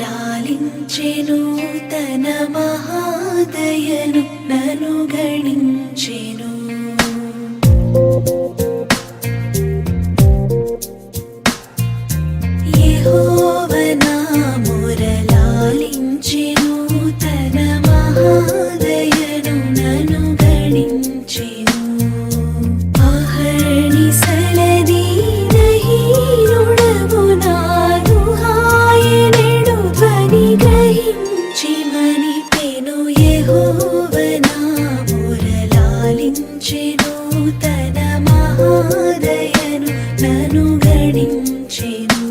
మురళాలించెను తన మహాదయను నను గణించెను. యెహోవా నా మురళాలించెను తన మహాదయను నను గణించెను. తన మహాదయను నను గణించెను.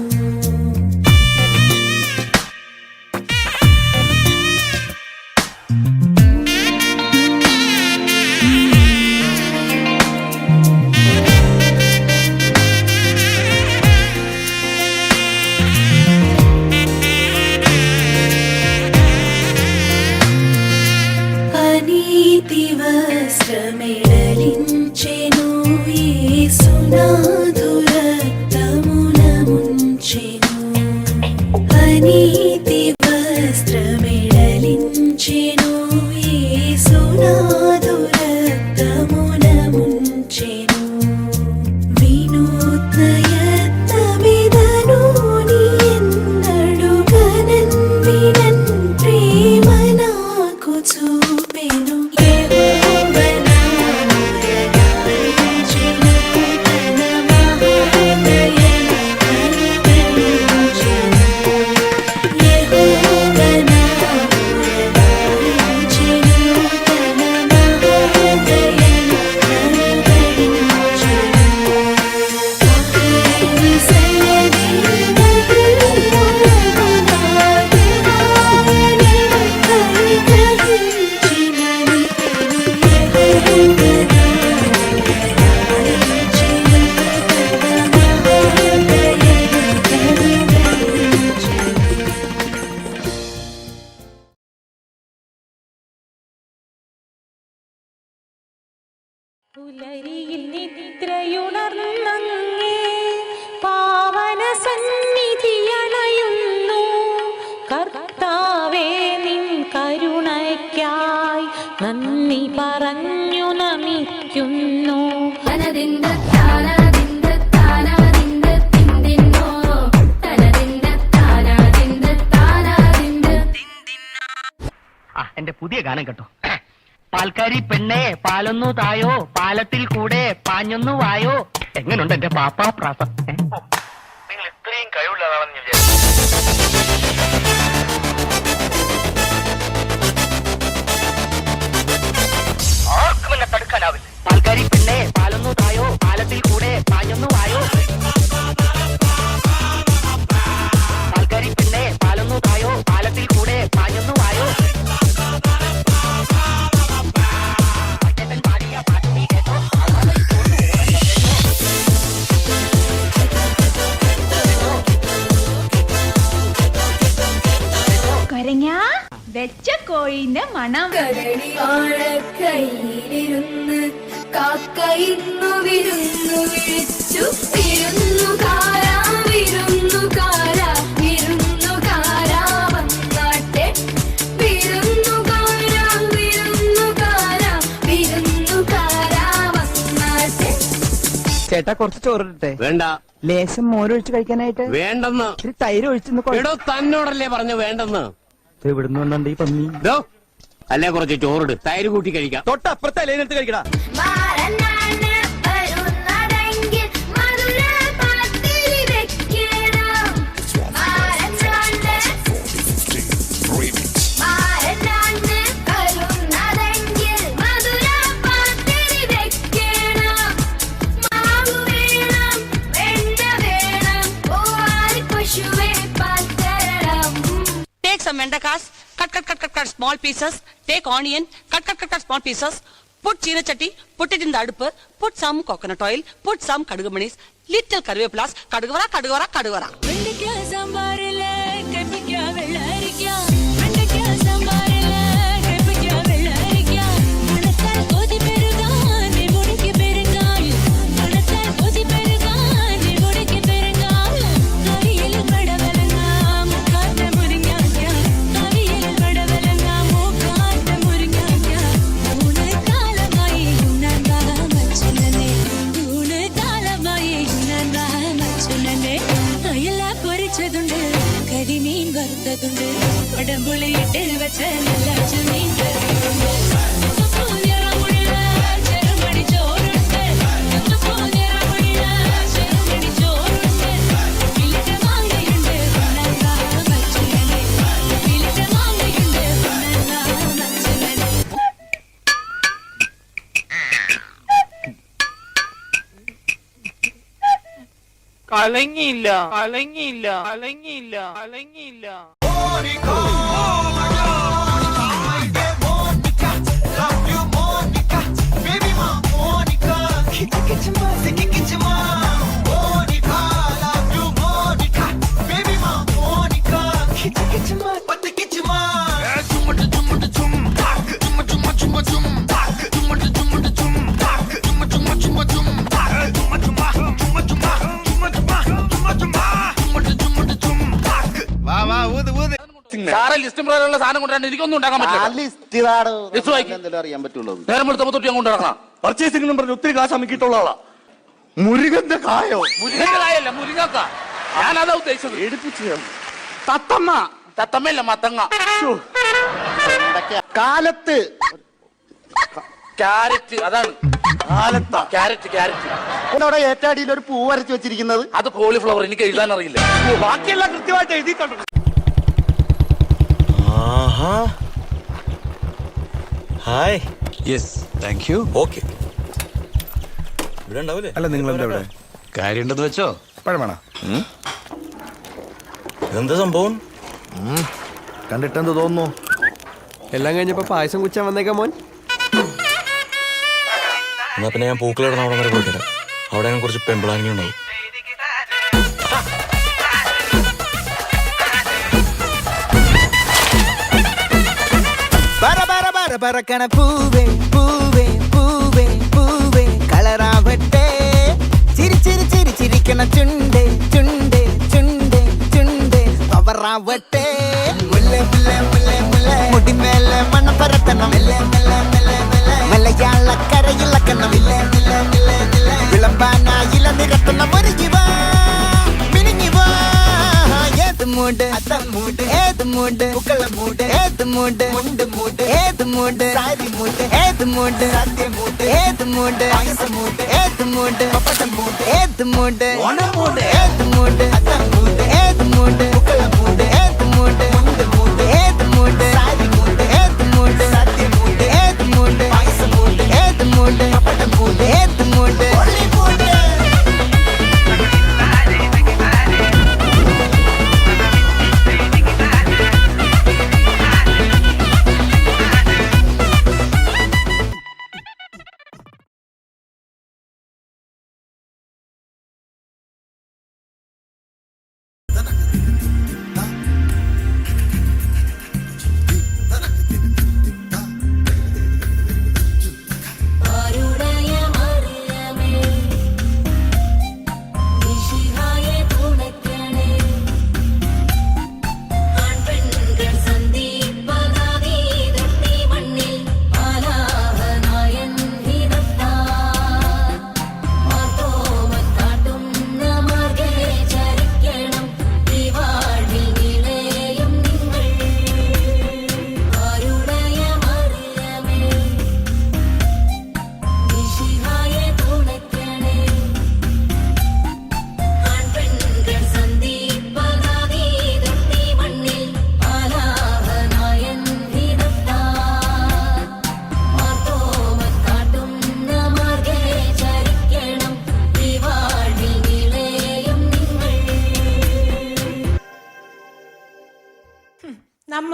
అనీతి వస్త్రమెడలించెను యేసునాథు రక్తమున ముంచెను. అనీతి వస్త్రమెడలించెను యేసునాథు రక్తమున ముంచెను. వినూత్న యత్నమిదను నీ ఎన్నడు గనన్ వినన్ ప్రేమ నాకు చూపెను. പുലരിയിൽ നിദ്രയുണർന്നങ്ങേ പാവന സന്നിധിയണയുന്നു. കർത്താവേ നിൻ കരുണയ്ക്കായി നന്ദി പറഞ്ഞു നമിക്കുന്നു. എന്റെ പുതിയ ഗാനം കേട്ടോ. പാൽക്കാരി പെണ്ണെ പാലൊന്നു തായോ, പാലത്തിൽ കൂടെ പാഞ്ഞൊന്നു വായോ. എങ്ങനുണ്ട് എന്റെ പാപ്പാ പ്രാസം? നിങ്ങൾ ഇത്രയും കഴിവുള്ളതാണെന്ന് ഞാൻ വിചാരിച്ചു. ആർക്കും എന്നെ തടുക്കാനാവില്ല. പാൽക്കാരി പെണ്ണെ പാലൊന്നു തായോ, പാലത്തിൽ കൂടെ പാഞ്ഞൊന്നു വായോ. പാൽക്കാരി പെണ്ണെ പാലൊന്നു തായോ, പാലത്തിൽ കൂടെ പാഞ്ഞൊന്നു വായോ. വെച്ച കോഴിന്റെ മണം. കയ്യിലിരുന്ന് കാക്കയിന്നു വിരുന്നു വിളിച്ചു. വിരുന്നുകാരാ വിരുന്നുകാരാ വിരുന്നുകാരാ വന്നാട്ടെ. വിരുന്നുകാരാ ചേട്ടാ കുറച്ച് ചോറിട്ടെ. വേണ്ട. ലേശം മോരൊഴിച്ച് കഴിക്കാനായിട്ട്. വേണ്ടെന്ന്. ഇത്തിരി തൈര് ഒഴിച്ചെന്ന്. എടോ തന്നോടല്ലേ പറഞ്ഞു വേണ്ടെന്ന്. എവിടുന്ന് വന്നുണ്ട് ഈ പന്നി? അല്ലേ കുറച്ച് ചോറിട്, തൈര് കൂട്ടി കഴിക്കാം. തൊട്ടപ്പുറത്തെ അലേനെടുത്ത് കഴിക്കടാ. മാറനാണ് വരുന്നതെങ്കിൽ മധുര പത്തിരി വെക്കണം. മാറനാണ് വരുന്നതെങ്കിൽ മധുര പത്തിരി വെക്കണം. മാവ് വേണം, വെണ്ണ വേണം, ഓവാരി പശുവേ പാൽ തരണം. Take some vendakas, cut small pieces. Take onion, cut small pieces. Put china chatti, put it in the adupu. Put some coconut oil, put some kadugumanis, little karvepulas, kadugavara. വെണ്ടയ്ക്ക സാമ്പാറില് കയ്പയ്ക്ക വെള്ളരിക്ക. വെണ്ടയ്ക്ക സാമ്പാറില് കയ്പയ്ക്ക വെള്ളരിക്ക. മണത്താൽ കൊതി പെരുകാൻ നെടുമുടിക്ക് പെരുങ്കായം. മണത്താൽ കൊതി പെരുകാൻ നെടുമുടിക്ക് പെരുങ്കായം. കറിയിലും പടവലങ്ങാം മൂക്കാത്ത മുരിങ്ങാക്ക. കറിയിലും പടവലങ്ങാം മൂക്കാത്ത മുരിങ്ങാക്ക. ഊണ് കാലമായി ഉണ്ണാൻ വാ മച്ചുനനെ. ഊണ് കാലമായി ഉണ്ണാൻ വാ മച്ചുനനെ. അയല പൊരിച്ചതുണ്ട്, കരിമീൻ വറുത്തതുണ്ട്, ഉടമ്പുളിയിട്ട് വെച്ച നല്ല ചെമ്മീൻ കറിയുണ്ട്. നിറമുള്ള ചെറുമണി ചോറുണ്ട്, നിറമുള്ള ചെറുമണി ചോറുണ്ട്. വിളിച്ച മാങ്ങയുണ്ട് ഉണ്ണാൻ വാ മച്ചുനനെ. വിളിച്ച മാങ്ങയുണ്ട് ഉണ്ണാൻ വാ മച്ചുനനെ. കലങ്ങിയില്ല. സാറെ ലിസ്റ്റ് പ്രകാരമുള്ള സാധനം കൊണ്ടുവരാൻ എനിക്കൊന്നും ഉണ്ടാക്കാൻ പറ്റില്ല. അറിയാൻ പറ്റുള്ളൂ. നേരം എടുത്തപ്പോ തൊട്ടി അങ്ങോട്ട് ഇറങ്ങാം. പർച്ചേസിംഗ് പറഞ്ഞ് ഒത്തിരി കാശ് അമിക്കിയിട്ടുള്ള ആളാ. മുരുകന്റെ കായോ? മുരിങ്ങന്റെ കായല്ല, മുരിങ്ങക്ക. ഞാനതാ ഉദ്ദേശിച്ചത്. എടുപ്പിച്ചു. തത്തമ്മയല്ല, മത്തങ്ങ. കാലത്ത് ക്യാരറ്റ്, അതാണ് ക്യാരറ്റ്. അവിടെ ഏറ്റവും ഒരു പൂ വരച്ച് വെച്ചിരിക്കുന്നത്. അത് കോളിഫ്ലവർ. എനിക്ക് എഴുതാൻ അറിയില്ല. ബാക്കിയെല്ലാം കൃത്യമായിട്ട് എഴുതിയിട്ടുണ്ട്. Hi. Yes, thank you. Okay. ഇവിടെ ഉണ്ടാവില്ലേ? അല്ല, നിങ്ങൾ എന്താ ഇവിടെ? കാര്യമുണ്ടെന്ന് വെച്ചോ. പഴമാണോ? ഇതെന്താ സംഭവം? കണ്ടിട്ടെന്ത് തോന്നുന്നു? എല്ലാം കഴിഞ്ഞപ്പോ പായസം കുച്ചാൻ വന്നേക്കാം മോൻ. എന്നാ പിന്നെ ഞാൻ പൂക്കളിടണ അവിടെ വരെ പോയിട്ട് അവിടെ ഞാൻ കുറച്ച് പെമ്പിളാനിങ് ഉണ്ടാവും. പറക്കണ പൂവേ പൂവേ പൂവേ പൂവേ കളറാവട്ടെ. ചിരിക്കണ ചുണ്ടേ ചുണ്ടേ ചുണ്ടേ ചുണ്ടേ പവറാവട്ടെ. മുല്ല മുല്ല മുല്ല മുല്ല മുടിമേലെ മണ്ണ പരത്തണം. മലയാള കരയിളക്കണം. വിളമ്പാനായില നിരത്തണം. ഒരുങ്ങിവാ മിനിങ്ങിവാ. ഏത് മൂട് അത്തം മൂട്, ഏത് മൂട് പൂക്കള മൂട്, ഏത് മൂട് മുണ്ട് മൂട്, ഏത് മൂട് സാരി മൂട്, ഏത് മൂട് സദ്യ മൂട്, ഏത് മൂട് പായസം മൂട്, ഏത് മൂട് പപ്പടം മൂട്, ഏത് മൂട് ഓണം മൂട്, ഏത് മൂട് അത്തം മൂട്, ഏത് മൂട് പൂക്കള മൂട്, ഏത് മൂട് മുണ്ട് മൂട്, ഏത് മൂട് സാരി മൂട്, ഏത് മൂട് സദ്യ മൂട്, ഏത് മൂട് പായസം മൂട്, ഏത് മൂട് പപ്പടം മൂട്, ഏത് മൂട് ഒള്ളി മൂട്.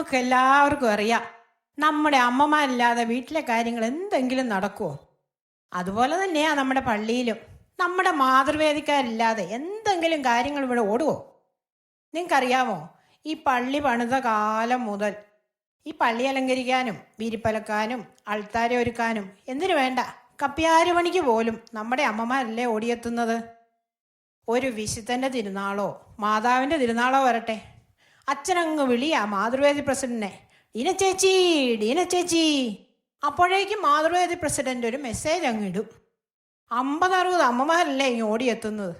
നമുക്ക് എല്ലാവർക്കും അറിയാം, നമ്മുടെ അമ്മമാരില്ലാതെ വീട്ടിലെ കാര്യങ്ങൾ എന്തെങ്കിലും നടക്കുമോ? അതുപോലെ തന്നെയാ നമ്മുടെ പള്ളിയിലും. നമ്മുടെ മാതൃവേദിക്കാരില്ലാതെ എന്തെങ്കിലും കാര്യങ്ങൾ ഇവിടെ ഓടുമോ? നിങ്ങൾക്കറിയാമോ, ഈ പള്ളി പണിത കാലം മുതൽ ഈ പള്ളി അലങ്കരിക്കാനും വിരിപ്പലക്കാനും അൾത്താര ഒരുക്കാനും എന്തിനു വേണ്ട കപ്പ്യാര് പണിക്ക് പോലും നമ്മുടെ അമ്മമാരല്ലേ ഓടിയെത്തുന്നത്. ഒരു വിശുദ്ധൻ്റെ തിരുനാളോ മാതാവിൻ്റെ തിരുനാളോ വരട്ടെ, അച്ഛനങ്ങ് വിളിയാ മാതൃവേദി പ്രസിഡന്റിനെ, ഡീന ചേച്ചി ഡീന ചേച്ചി. അപ്പോഴേക്കും മാതൃവേദി പ്രസിഡന്റ് ഒരു മെസ്സേജ് അങ്ങിടും. 50-60 അമ്മമാരല്ലേ ഇങ്ങ് ഓടിയെത്തുന്നത്.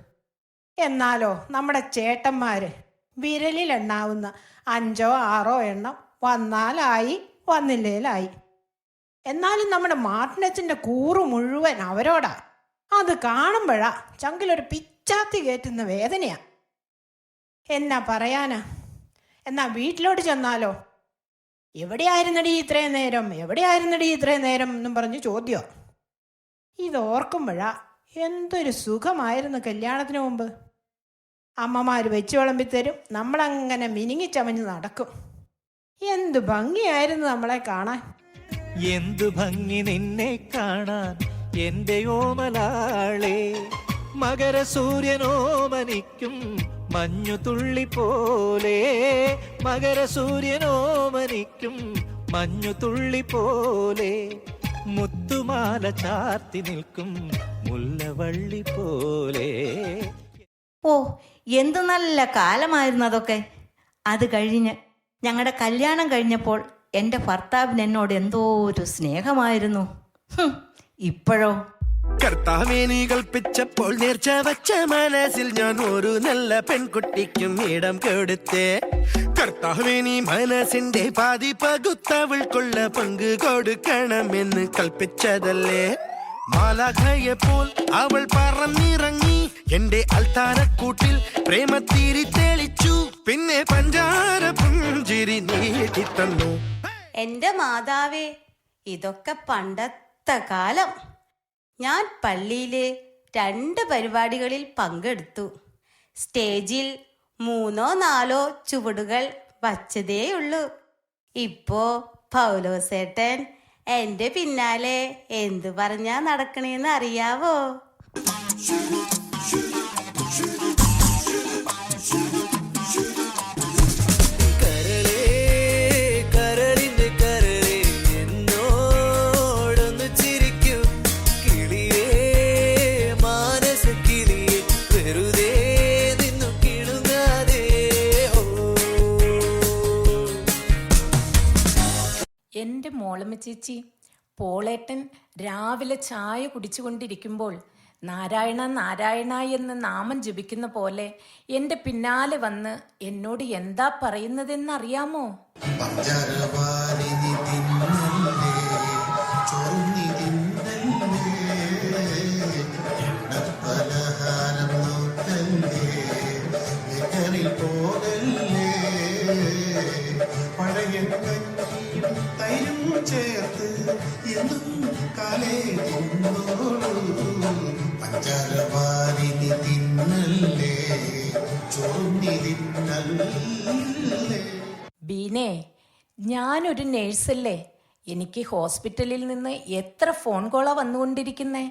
എന്നാലോ നമ്മുടെ ചേട്ടന്മാർ വിരലിലെണ്ണാവുന്ന 5-6 എണ്ണം വന്നാലായി, വന്നില്ലേലായി. എന്നാലും നമ്മുടെ മാർട്ടിനച്ചൻ്റെ കൂറ് മുഴുവൻ അവരോടാ. അത് കാണുമ്പോഴാ ചങ്കിലൊരു പിച്ചാത്തി കയറ്റുന്ന വേദനയാ. എന്നാ പറയാനാ? എന്നാ വീട്ടിലോട്ട് ചെന്നാലോ, എവിടെയായിരുന്നടി ഇത്രയും നേരം, എവിടെയായിരുന്നടി ഇത്രയും നേരം എന്നും പറഞ്ഞ് ചോദ്യം. ഇതോർക്കുമ്പോഴാ എന്തൊരു സുഖമായിരുന്നു കല്യാണത്തിന് മുമ്പ്. അമ്മമാർ വെച്ച് വിളമ്പിത്തരും, നമ്മളങ്ങനെ മിനിങ്ങിച്ചമഞ്ഞ് നടക്കും. എന്തു ഭംഗിയായിരുന്നു നമ്മളെ കാണാൻ. എന്തു ഭംഗി നിന്നെ കാണാൻ എന്റെ ഓമലാളെ, മകരസൂര്യനോമനിക്കും മഞ്ഞു തുള്ളി പോലെ, മകരസൂര്യനോമനിക്കും മഞ്ഞു തുള്ളി പോലെ, മുത്തുമാല ചാർത്തി നിൽക്കും മുല്ലവള്ളി പോലെ. ഓ, എന്തു നല്ല കാലമായിരുന്നു അതൊക്കെ. അത് കഴിഞ്ഞ് ഞങ്ങളുടെ കല്യാണം കഴിഞ്ഞപ്പോൾ എൻ്റെ ഭർത്താവിന് എന്നോട് എന്തോ ഒരു സ്നേഹമായിരുന്നു. ഇപ്പോഴോ? കർത്താവേ നീ കൽപ്പിച്ചപ്പോൾ നേർച്ച വച്ച മനസ്സിൽ ഞാൻ ഒരു നല്ല പെൺകുട്ടിക്കും ഇടം കൊടുത്തേ. കർത്താവേ നീ മനസ്സിന്റെ പാതി പകുത്തവൾക്കുള്ള പങ്ക് കൊടുക്കണമെന്ന് കൽപ്പിച്ചതല്ലേ. മാലാഖയെപ്പോൾ അവൾ പറന്നിറങ്ങി എന്റെ അൽത്താരക്കൂട്ടിൽ പ്രേമത്തിരി തെളിച്ചു, പിന്നെ പഞ്ചാര പുഞ്ചിരി നീട്ടിത്തന്നു. എൻ്റെ മാതാവേ, ഇതൊക്കെ പണ്ടത്തെ കാലം. ഞാൻ പള്ളിയിലെ 2 പരിപാടികളിൽ പങ്കെടുത്തു. സ്റ്റേജിൽ 3-4 ചുവടുകൾ വച്ചതേയുള്ളൂ. ഇപ്പോ പൗലോസേട്ടൻ എൻ്റെ പിന്നാലെ എന്തു പറഞ്ഞാ നടക്കണേന്ന് അറിയാവോ? എൻ്റെ മോളമ്മ ചേച്ചി, പോളേട്ടൻ രാവിലെ ചായ കുടിച്ചുകൊണ്ടിരിക്കുമ്പോൾ നാരായണ നാരായണ എന്ന് നാമം ജപിക്കുന്ന പോലെ എൻ്റെ പിന്നാലെ വന്ന് എന്നോട് എന്താ പറയുന്നതെന്നറിയാമോ? ചേർത്ത് എന്നും കാലേ പഞ്ചാരവാരിനി തിന്നല്ലേ ചോന്നി തിന്നല്ലേ. ബീനെ, ഞാനൊരു നേഴ്സല്ലേ. എനിക്ക് ഹോസ്പിറ്റലിൽ നിന്ന് എത്ര ഫോൺ കോളാ വന്നുകൊണ്ടിരിക്കുന്നേ.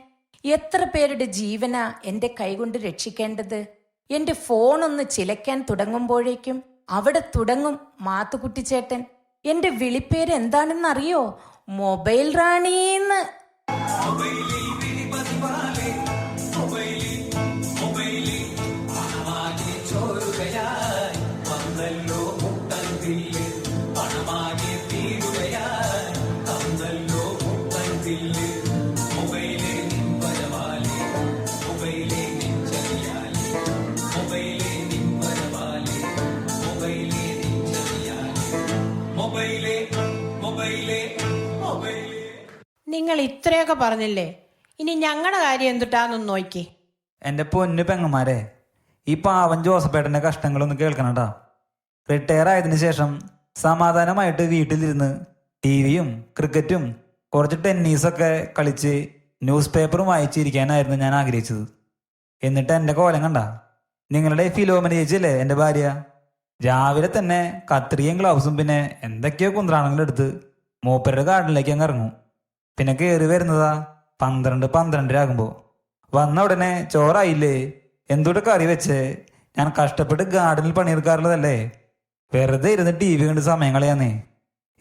എത്ര പേരുടെ ജീവനാ എൻ്റെ കൈകൊണ്ട് രക്ഷിക്കേണ്ടത്. എൻ്റെ ഫോണൊന്ന് ചിലയ്ക്കാൻ തുടങ്ങുമ്പോഴേക്കും അവിടെ തുടങ്ങും മാത്തുക്കുട്ടിച്ചേട്ടൻ. എന്റെ വിളിപ്പേര് എന്താണെന്നറിയോ? മൊബൈൽ റാണീന്ന്. നിങ്ങൾ ഇത്രയൊക്കെ പറഞ്ഞില്ലേ, ഇനി ഞങ്ങളുടെ കാര്യം എന്തിട്ടാന്നൊന്ന് നോക്കി. എൻ്റെ പൊന്നു പെങ്ങന്മാരെ, ഈ പാവൻ ജോസഫേട്ടൻ്റെ കഷ്ടങ്ങളൊന്ന് കേൾക്കണട്ടാ. റിട്ടയർ ആയതിനു ശേഷം സമാധാനമായിട്ട് വീട്ടിലിരുന്ന് ടിവിയും ക്രിക്കറ്റും കുറച്ച് ടെന്നീസൊക്കെ കളിച്ച് ന്യൂസ് പേപ്പറും വായിച്ചിരിക്കാനായിരുന്നു ഞാൻ ആഗ്രഹിച്ചത്. എന്നിട്ട് എൻ്റെ കോലം കണ്ട. നിങ്ങളുടെ ഫിലോമിന ചേച്ചിയല്ലേ എൻ്റെ ഭാര്യ, രാവിലെ തന്നെ കത്രികയും ഗ്ലൗസും പിന്നെ എന്തൊക്കെയോ കുന്ത്രാണങ്ങളും എടുത്ത് മൂപ്പരുടെ ഗാർഡനിലേക്ക് അങ്ങ് ഇറങ്ങും. പിന്നെ കയറി വരുന്നതാ 12-12:30 ആകുമ്പോൾ. വന്ന ഉടനെ ചോറായില്ലേ, എന്തുകൂടെ കറി വെച്ചേ, ഞാൻ കഷ്ടപ്പെട്ട് ഗാർഡനിൽ പണിയെടുക്കാറുള്ളതല്ലേ, വെറുതെ ഇരുന്ന് TV കണ്ട് സമയം കളയാന്നേ,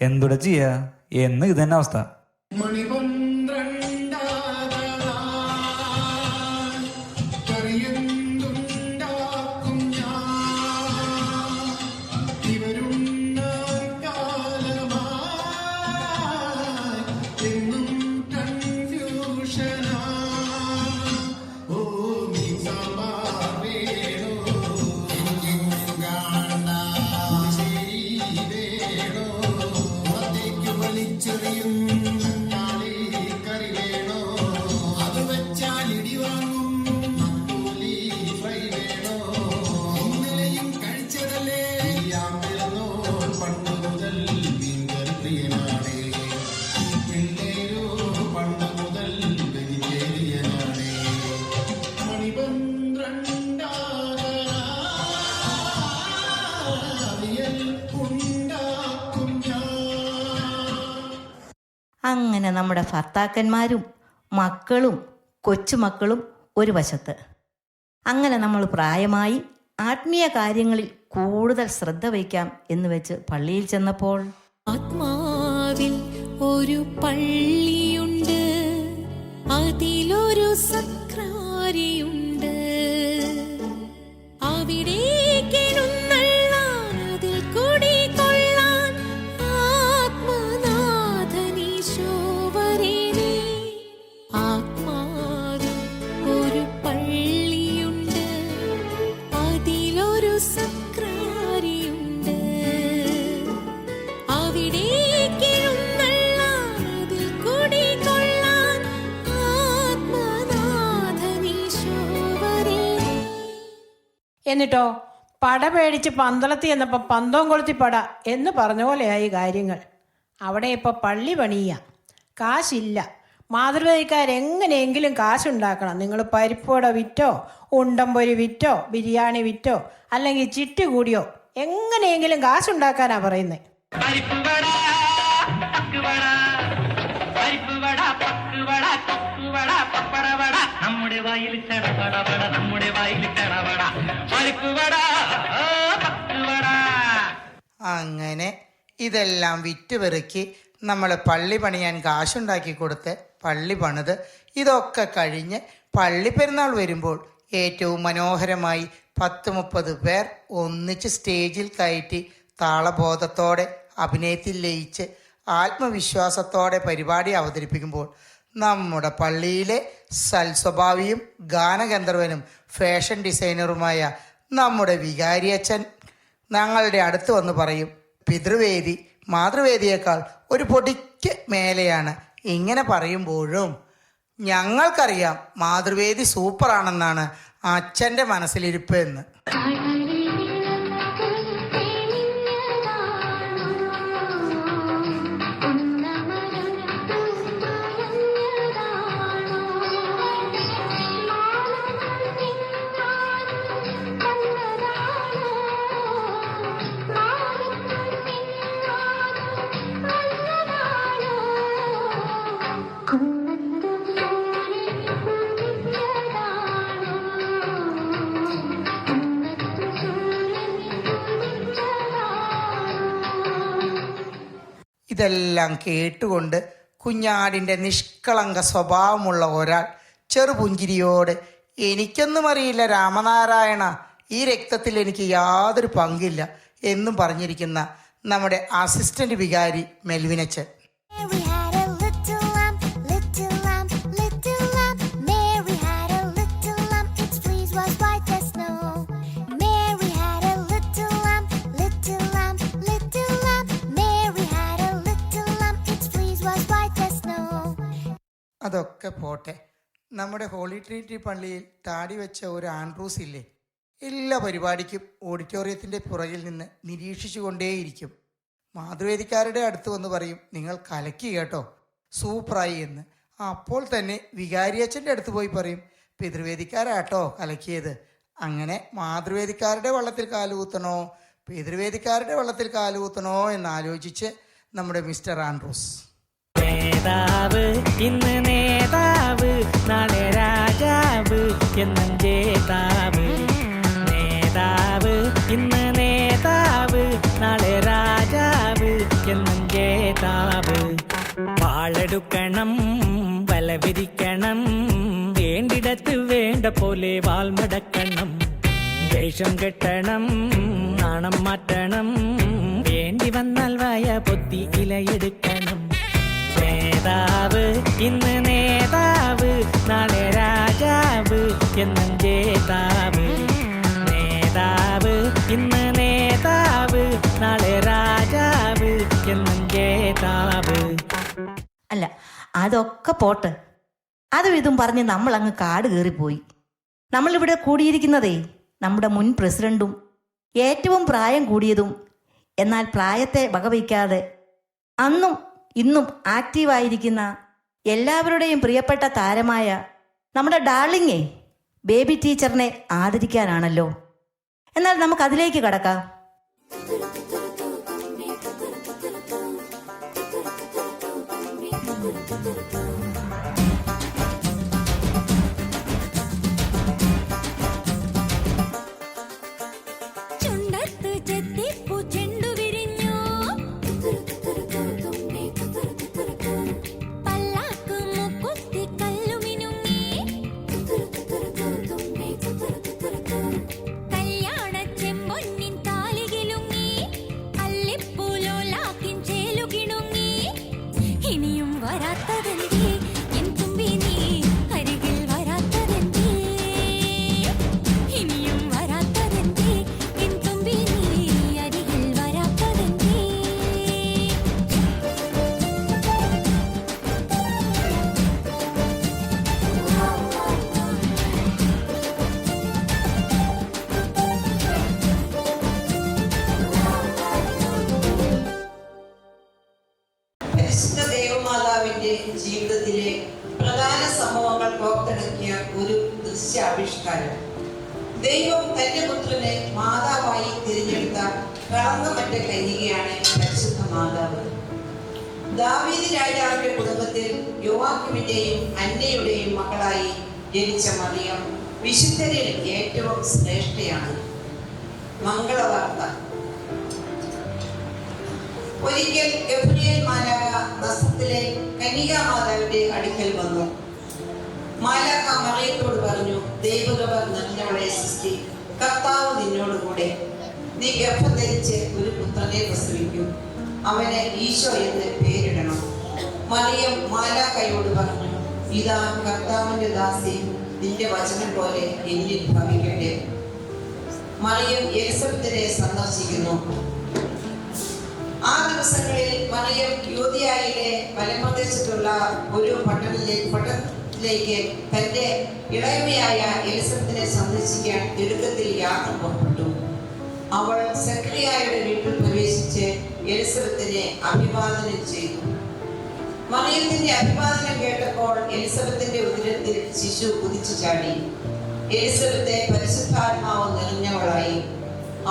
എന്തുകൂടെ ചെയ്യാ എന്ന് ഇത് തന്നെ അവസ്ഥ. അങ്ങനെ നമ്മുടെ ഭർത്താക്കന്മാരും മക്കളും കൊച്ചുമക്കളും ഒരു വശത്ത്. അങ്ങനെ നമ്മൾ പ്രായമായി ആത്മീയ കാര്യങ്ങളിൽ കൂടുതൽ ശ്രദ്ധ വയ്ക്കാം എന്ന് വെച്ച് പള്ളിയിൽ ചെന്നപ്പോൾ ആത്മാവിൽ ഒരു പള്ളിയുണ്ട്, അതിലൊരു സക്രാരിയുണ്ട്, അവിടേക്ക് എഴുന്നള്ളാൻ അതിൽ കുടികൊള്ളാൻ ആത്മനാഥനീശോ വരേണേ. ആത്മാവിൽ ഒരു പള്ളിയുണ്ട്, അതിലൊരു സക്രാരിയുണ്ട്, അവിടേക്ക് എഴുന്നള്ളാൻ അതിൽ കുടികൊള്ളാൻ ആത്മനാഥനീശോ വരേണേ. എന്നിട്ടോ പട പേടിച്ച് പന്തളത്തി എന്നപ്പോൾ പന്തവും കൊളുത്തി പട എന്ന് പറഞ്ഞ പോലെയായി കാര്യങ്ങൾ. അവിടെ ഇപ്പോൾ പള്ളി പണിയുക, കാശില്ല. മാതൃവേദിക്കാരെങ്ങനെയെങ്കിലും കാശുണ്ടാക്കണം. നിങ്ങൾ പരിപ്പുവട വിറ്റോ, ഉണ്ടംപൊരി വിറ്റോ, ബിരിയാണി വിറ്റോ, അല്ലെങ്കിൽ ചിട്ടി കൂടിയോ എങ്ങനെയെങ്കിലും കാശുണ്ടാക്കാനാണ് പറയുന്നത്. നമ്മുടെ വായിൽ ചടപടപട, നമ്മുടെ വായിൽ ചടപട, പരിപ്പുവട പക്കുവട. അങ്ങനെ ഇതെല്ലാം വിറ്റുപെറുക്കി നമ്മൾ പള്ളി പണിയാൻ കാശുണ്ടാക്കി കൊടുത്ത് പള്ളി പണിത് ഇതൊക്കെ കഴിഞ്ഞ് പള്ളിപ്പെരുന്നാൾ വരുമ്പോൾ ഏറ്റവും മനോഹരമായി 10-30 പേർ ഒന്നിച്ച് സ്റ്റേജിൽ കയറ്റി താളബോധത്തോടെ അഭിനയത്തിൽ ലയിച്ച് ആത്മവിശ്വാസത്തോടെ പരിപാടി അവതരിപ്പിക്കുമ്പോൾ നമ്മുടെ പള്ളിയിലെ സൽസ്വഭാവിയും ഗാനഗന്ധർവനും ഫാഷൻ ഡിസൈനറുമായ നമ്മുടെ വികാരിയച്ഛൻ ഞങ്ങളുടെ അടുത്ത് വന്ന് പറയും, പിതൃവേദി മാതൃവേദിയേക്കാൾ ഒരു പൊടിക്ക് മേലെയാണ്. ഇങ്ങനെ പറയുമ്പോഴും ഞങ്ങൾക്കറിയാം മാതൃവേദി സൂപ്പറാണെന്നാണ് അച്ഛൻ്റെ മനസ്സിലിരിപ്പ് എന്ന്. ഇതെല്ലാം കേട്ടുകൊണ്ട് കുഞ്ഞാടിൻ്റെ നിഷ്കളങ്ക സ്വഭാവമുള്ള ഒരാൾ ചെറുപുഞ്ചിരിയോട്, എനിക്കൊന്നും അറിയില്ല രാമനാരായണ, ഈ രക്തത്തിൽ എനിക്ക് യാതൊരു പങ്കില്ല എന്നും പറഞ്ഞിരിക്കുന്ന നമ്മുടെ അസിസ്റ്റന്റ് വികാരി മെൽവിനച്ചൻ. അതൊക്കെ പോട്ടെ, നമ്മുടെ ഹോളി ട്രിനിറ്റി പള്ളിയിൽ താടി വെച്ച ഒരു ആൻഡ്രൂസ് ഇല്ലേ, എല്ലാ പരിപാടിക്കും ഓഡിറ്റോറിയത്തിൻ്റെ പുറകിൽ നിന്ന് നിരീക്ഷിച്ചു കൊണ്ടേയിരിക്കും. മാതൃവേദിക്കാരുടെ അടുത്ത് വന്ന് പറയും, നിങ്ങൾ കലക്കി കേട്ടോ, സൂപ്പറായി എന്ന്. അപ്പോൾ തന്നെ വികാരിയച്ഛൻ്റെ അടുത്ത് പോയി പറയും, പിതൃവേദിക്കാരാട്ടോ കലക്കിയത്. അങ്ങനെ മാതൃവേദിക്കാരുടെ വള്ളത്തിൽ കാലുകുത്തണോ പിതൃവേദിക്കാരുടെ വെള്ളത്തിൽ കാലുകുത്തണോ എന്ന് ആലോചിച്ച് നമ്മുടെ മിസ്റ്റർ ആൻഡ്രൂസ്. നേതാവ് ഇന്ന് നേതാവ്, നാളെ രാജാവ് എന്നും ജേതാവ്. നേതാവ് ഇന്ന് നേതാവ്, നാളെ രാജാവ് എന്നും ജേതാവ്. വാളെടുക്കണം, വലവിരിക്കണം, വേണ്ടിടത്ത് വേണ്ട പോലെ വാൾമടക്കണം. വേഷം കെട്ടണം, നാണം മാറ്റണം, വേണ്ടി വന്നാൽ വായ പൊത്തി ഇലയെടുക്കണം. നേതാവ് ഇന്ന് നേതാവ്, നാളെ രാജാവ് എന്നും ജേതാവ്. നേതാവ് ഇന്ന് നേതാവ്, നാളെ രാജാവ് എന്നും ജേതാവ്. അല്ല, അതൊക്കെ പോട്ട്. അതും ഇതും പറഞ്ഞ് നമ്മൾ അങ്ങ് കാട് കയറിപ്പോയി. നമ്മളിവിടെ കൂടിയിരിക്കുന്നതേ നമ്മുടെ മുൻ പ്രസിഡന്റും ഏറ്റവും പ്രായം കൂടിയതും എന്നാൽ പ്രായത്തെ വകവയ്ക്കാതെ അന്നും ഇന്നും ആക്റ്റീവായിരിക്കുന്ന എല്ലാവരുടെയും പ്രിയപ്പെട്ട താരമായ നമ്മുടെ ഡാർലിങ്ങേ ബേബി ടീച്ചറിനെ ആദരിക്കാനാണല്ലോ. എന്നാൽ നമുക്കതിലേക്ക് കടക്കാം. ചുണ്ടത്ത് ചെത്തിപ്പൂ ചെണ്ടു വിരിഞ്ഞു, പല്ലാക്ക് മുക്കുത്തി കല്ലുമിനുങ്ങി, കല്യാണ ചെമ്പൊന്നിൻ താലികിലുങ്ങി, അല്ലിപ്പൂലോലാക്കിൻ ചേലുകിണുങ്ങി. ഇനിയും വരാത്തതെന്തേ എൻ തുമ്പി നീ അരികിൽ വരാത്തതെന്തേ? ഇനിയും വരാത്തതെന്തേ എൻ തുമ്പി നീ അരികിൽ വരാത്തതെന്തേ? പരിശുദ്ധ ദേവമാതാവിന്റെ ജീവിതത്തിലെ പ്രധാന സംഭവങ്ങൾ കോർത്തെടുക്കിയ ഒരു ദൃശ്യാവിഷ്കാരം. ദൈവം തന്റെ പുത്രനെ മാതാവായി തിരഞ്ഞെടുത്ത കളങ്കമറ്റ കന്യകയാണ് പരിശുദ്ധ മാതാവ്. ദാവീദ് രാജാവിന്റെ കുടുംബത്തിൽ യോവാക്കിമിന്റെയും അന്നയുടെയും മകളായി ജനിച്ച മറിയം വിശുദ്ധരിൽ ഏറ്റവും ശ്രേഷ്ഠയാണ്. മംഗളവാർത്ത. ഒരിക്കൽ ഗബ്രിയേൽ മാലാഖ നസറത്തിലെ കന്യകാമാതാവിന്റെ അടുക്കൽ വന്നു. മാലാഖ മറിയത്തോട് പറഞ്ഞു, ദൈവകൃപ നിറഞ്ഞവളെ സൃഷ്ടി, കർത്താവ് നിന്നോടുകൂടെ. നീ ഗർഭം ധരിച്ച് ഒരു പുത്രനെ പ്രസവിക്കും, അവന് ഈശോ എന്ന് പേരിടണം. മറിയം മാലാഖയോട് പറഞ്ഞു, ഇതാ കർത്താവിന്റെ ദാസി, നിന്റെ വചനം പോലെ എന്നിൽ ഭവിക്കട്ടെ. മറിയം എലിസബത്തിനെ സന്ദർശിക്കുന്നു. ആ ദിവസങ്ങളിൽ മറിയം യൂദയായിലെ മലമ്പ്രദേശത്തുള്ള ഒരു പട്ടണത്തിലേക്ക് തന്റെ ഇളയമയായ എലിസബത്തിനെ സന്ദർശിക്കാൻ തിടുക്കത്തിൽ യാത്ര പുറപ്പെട്ടു. അവൾ സക്രിയായുടെ വീട്ടിൽ പ്രവേശിച്ച് എലിസബത്തിനെ അഭിവാദനം ചെയ്തു. മറിയത്തിന്റെ അഭിവാദനം കേട്ടപ്പോൾ എലിസബത്തിന്റെ ഉദരത്തിൽ ശിശു കുതിച്ചു ചാടി. എലിസബത്തെ പരിശുദ്ധാത്മാവ് നിറഞ്ഞവളായി.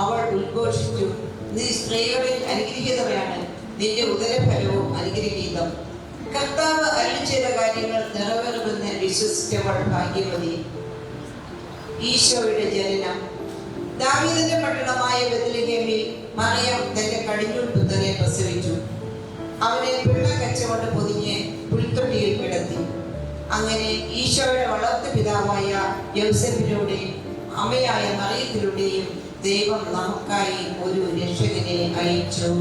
അവൾ ഉദ്ഘോഷിച്ചു, നീ സ്ത്രീകളിൽ അനുഗ്രഹീതവയാണ്, നിന്റെ ഉദരഫലവും അനുഗ്രഹീതം. കർത്താവ് അരുളി ചെയ്ത കാര്യങ്ങൾ നിറവേറുമെന്ന് വിശ്വസിച്ചവൾ ഭാഗ്യവതി. ഈശോയുടെ ജനനം. ദാവീദിന്റെ പട്ടണമായ ബെത്ലഹേമിൽ മറിയം തന്റെ കടിഞ്ഞൂൽ പുത്രനെ പ്രസവിച്ചു. അവനെ പിള്ളക്കച്ച കൊണ്ട് പൊതിഞ്ഞ് പുൽത്തൊട്ടിയിൽ കിടത്തി. അങ്ങനെ ഈശോയുടെ വളർത്തു പിതാവായ യോസേഫിലൂടെയും അമ്മയായ മറിയത്തിലൂടെയും ദൈവം നമുക്കായി ഒരു രക്ഷകനെ അയച്ചു.